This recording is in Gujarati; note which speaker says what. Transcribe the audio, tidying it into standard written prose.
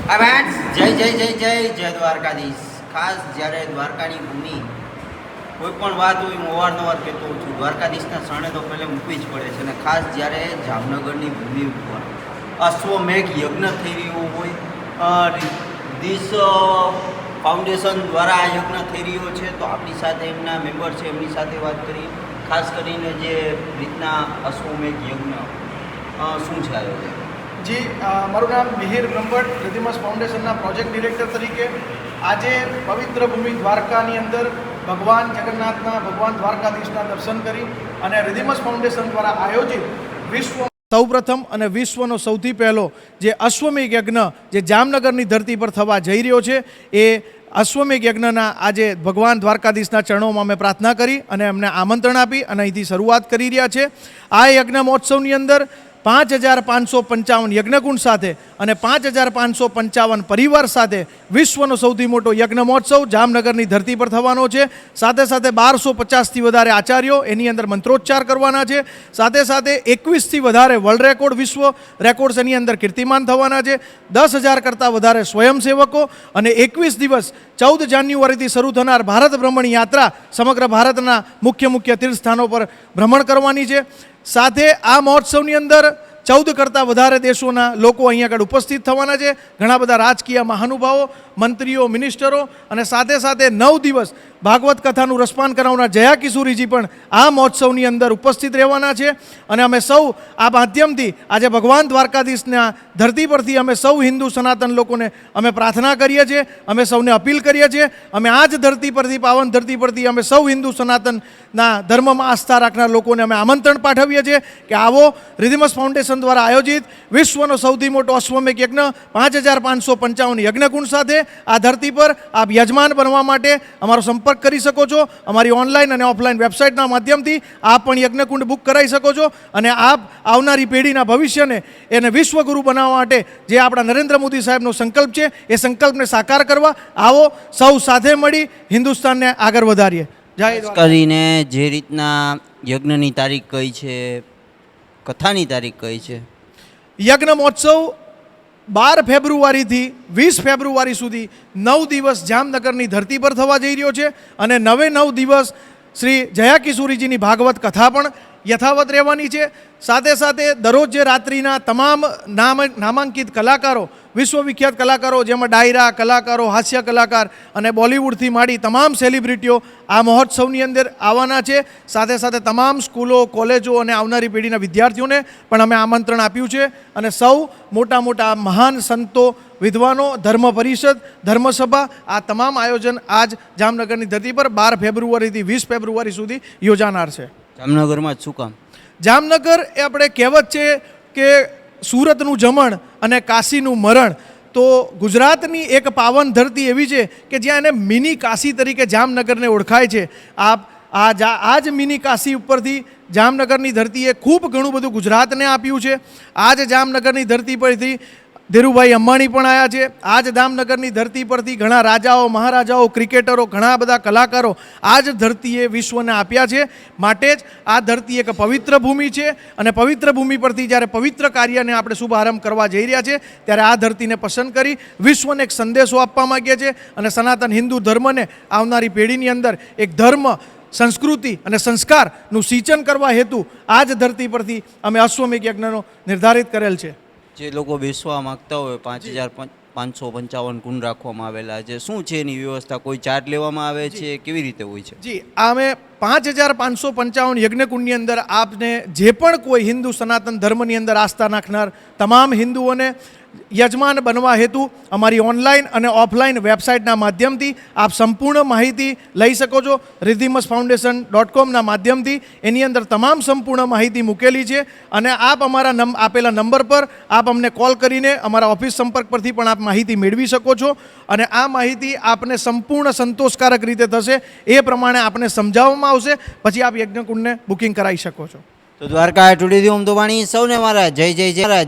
Speaker 1: જય જય જય જય જય દ્વારકાધીશ। ખાસ જ્યારે દ્વારકાની ભૂમિ કોઈ પણ વાત હોય હું અવારનવાર કહેતો હોઉં છું, દ્વારકાધીશના શરણે તો પહેલે મૂકવી જ પડે છે। અને ખાસ જ્યારે જામનગરની ભૂમિ ઉપર અશ્વમેઘ યજ્ઞ થઈ રહ્યો હોય, દિશ ફાઉન્ડેશન દ્વારા આ યજ્ઞ થઈ રહ્યો છે, તો આપણી સાથે એમના મેમ્બર છે, એમની સાથે વાત કરી। ખાસ કરીને જે રીતના અશ્વમેઘ યજ્ઞ શું છે આયોજન?
Speaker 2: જી, મારું નામ મિહિર બ્રહ્મભટ્ટ, રિધિમસ ફાઉન્ડેશનના પ્રોજેક્ટ ડિરેક્ટર તરીકે આજે પવિત્ર ભૂમિ દ્વારકાની અંદર ભગવાન જગન્નાથના, ભગવાન દ્વારકાધીશના દર્શન કરી અને રિધિમસ ફાઉન્ડેશન દ્વારા આયોજિત વિશ્વ સૌપ્રથમ અને વિશ્વનો સૌથી પહેલો જે અશ્વમેઘ યજ્ઞ જે જામનગરની ધરતી પર થવા જઈ રહ્યો છે, એ અશ્વમેઘ યજ્ઞના આજે ભગવાન દ્વારકાધીશના ચરણોમાં અમે પ્રાર્થના કરી અને એમને આમંત્રણ આપી અને અહીંથી શરૂઆત કરી રહ્યા છે। આ યજ્ઞ મહોત્સવની અંદર 5555 યજ્ઞકુંડ સાથે અને 5555 પરિવાર સાથે વિશ્વનો સૌથી મોટો યજ્ઞ મહોત્સવ જામનગરની ધરતી પર થવાનો છે। સાથે સાથે 1250થી વધારે આચાર્યો એની અંદર મંત્રોચ્ચાર કરવાના છે। સાથે સાથે 21થી વધારે વર્લ્ડ રેકોર્ડ, વિશ્વ રેકોર્ડ્સ એની અંદર કીર્તિમાન થવાના છે। 10,000 કરતાં વધારે સ્વયંસેવકો અને 21 દિવસ 14 જાન્યુઆરીથી શરૂ થનાર ભારત ભ્રમણ યાત્રા સમગ્ર ભારતના મુખ્ય તીર્થસ્થાનો પર ભ્રમણ કરવાની છે। સાથે આ મહોત્સવની અંદર 14 કરતાં વધારે દેશોના લોકો અહીંયા આગળ ઉપસ્થિત થવાના છે, ઘણા બધા રાજકીય મહાનુભાવો, મંત્રીઓ, મિનિસ્ટરો અને સાથે સાથે 9 દિવસ ભાગવત કથાનું રસપાન કરાવનાર જયા કિશોરીજી પણ આ મહોત્સવની અંદર ઉપસ્થિત રહેવાના છે। અને અમે સૌ આ માધ્યમથી આજે ભગવાન દ્વારકાધીશના ધરતી પરથી અમે સૌ હિન્દુ સનાતન લોકોને અમે પ્રાર્થના કરીએ છીએ, અમે સૌને અપીલ કરીએ છીએ, અમે આ જ ધરતી પરથી, પાવન ધરતી પરથી અમે સૌ હિન્દુ સનાતનના ધર્મમાં આસ્થા રાખનાર લોકોને અમે આમંત્રણ પાઠવીએ છીએ કે આવો રિધિમસ ફાઉન્ડેશન દ્વારા આયોજિત વિશ્વનો સૌથી મોટો અશ્વમેઘ યજ્ઞ 5555 યજ્ઞકુંડ સાથે આ ધરતી પર આપ યજમાન બનવા માટે અમારો સંપર્ક કરી શકો છો। અમારી ઓનલાઈન અને ઓફલાઈન વેબસાઇટના માધ્યમથી આપ પણ યજ્ઞકુંડ બુક કરાવી શકો છો અને આપ આવનારી પેઢીના ભવિષ્યને એને વિશ્વગુરુ બનાવવા માટે જે આપણા નરેન્દ્ર મોદી સાહેબનો સંકલ્પ છે, એ સંકલ્પને સાકાર કરવા આવો સૌ સાથે મળી હિન્દુસ્તાનને આગળ વધારીએ। જય
Speaker 1: કરીને જે રીતના યજ્ઞની તારીખ કઈ છે, કથાની તારીખ કઈ છે?
Speaker 2: યજ્ઞ મહોત્સવ 12 ફેબ્રુઆરીથી 20 ફેબ્રુઆરી સુધી 9 દિવસ જામનગરની ધરતી પર થવા જઈ રહ્યો છે અને 9 દિવસ શ્રી જયા કિશોરીજીની ભાગવત કથા પણ યથાવત રહેવાની છે। સાથે સાથે દરરોજ જે રાત્રિના તમામ નામાંકિત કલાકારો, વિશ્વવિખ્યાત કલાકારો જેમાં ડાયરા કલાકારો, હાસ્ય કલાકાર અને બોલિવૂડથી માંડી તમામ સેલિબ્રિટીઓ આ મહોત્સવની અંદર આવવાના છે। સાથે સાથે તમામ સ્કૂલો, કોલેજો અને આવનારી પેઢીના વિદ્યાર્થીઓને પણ અમે આમંત્રણ આપ્યું છે અને સૌ મોટા મહાન સંતો, વિદ્વાનો, ધર્મ પરિષદ, ધર્મસભા આ તમામ આયોજન આજ જામનગરની ધરતી પર 12 ફેબ્રુઆરીથી 20 ફેબ્રુઆરી સુધી યોજાનાર છે।
Speaker 1: જામનગરમાં જ શું કામ?
Speaker 2: જામનગર એ આપણે કહેવત છે કે સુરતનું જમણ અને કાશીનું મરણ, તો ગુજરાતની એક પાવન ધરતી એવી છે કે જ્યાં એને મિની કાશી તરીકે જામનગરને ઓળખાય છે। આ જ મિની કાશી ઉપરથી જામનગરની ધરતીએ ખૂબ ઘણું બધું ગુજરાતને આપ્યું છે। આ જ જામનગરની ધરતી પરથી ધીરુભાઈ અંબાણી પણ આવ્યા છે। આ જ જામનગરની ધરતી પરથી ઘણા રાજાઓ, મહારાજાઓ, ક્રિકેટરો, ઘણા બધા કલાકારો આ જ ધરતીએ વિશ્વને આપ્યા છે। માટે જ આ ધરતી એક પવિત્ર ભૂમિ છે અને પવિત્ર ભૂમિ પરથી જ્યારે પવિત્ર કાર્યને આપણે શુભારંભ કરવા જઈ રહ્યા છે ત્યારે આ ધરતીને પસંદ કરી વિશ્વને એક સંદેશો આપવા માગીએ છીએ અને સનાતન હિન્દુ ધર્મને આવનારી પેઢીની અંદર એક ધર્મ, સંસ્કૃતિ અને સંસ્કારનું સિંચન કરવા હેતુ આ જ ધરતી પરથી અમે અશ્વમેઘ યજ્ઞનો નિર્ધારિત કરેલ છે।
Speaker 1: જે લોકો બેસવા માંગતા હોય 5555 કુંડ રાખવામાં આવેલા છે, શું છે એની વ્યવસ્થા? કોઈ ચાર્જ લેવામાં આવે છે? કેવી રીતે હોય છે?
Speaker 2: જી, અમે 5555 યજ્ઞકુંડની અંદર આપને જે પણ કોઈ હિન્દુ સનાતન ધર્મની અંદર આસ્થા રાખનાર તમામ હિન્દુઓને યજમાન બનવા હેતુ અમારી ઓનલાઈન અને ઓફલાઈન વેબસાઇટના માધ્યમથી આપ સંપૂર્ણ માહિતી લઈ શકો છો। ridhimasfoundation.com માધ્યમથી એની અંદર તમામ સંપૂર્ણ માહિતી મૂકેલી છે અને આપ અમારા આપેલા નંબર પર આપ અમને કોલ કરીને અમારા ઓફિસ સંપર્ક પરથી પણ આપ માહિતી મેળવી શકો છો અને આ માહિતી આપને સંપૂર્ણ સંતોષકારક રીતે થશે એ પ્રમાણે આપને સમજાવવામાં આવશે, પછી આપ યજ્ઞકુંડને બુકિંગ કરાવી શકો છો।
Speaker 1: તો દ્વારકા ટુડેથી ઓમ તો વાણી સૌને મારા જય જય જય રાજ।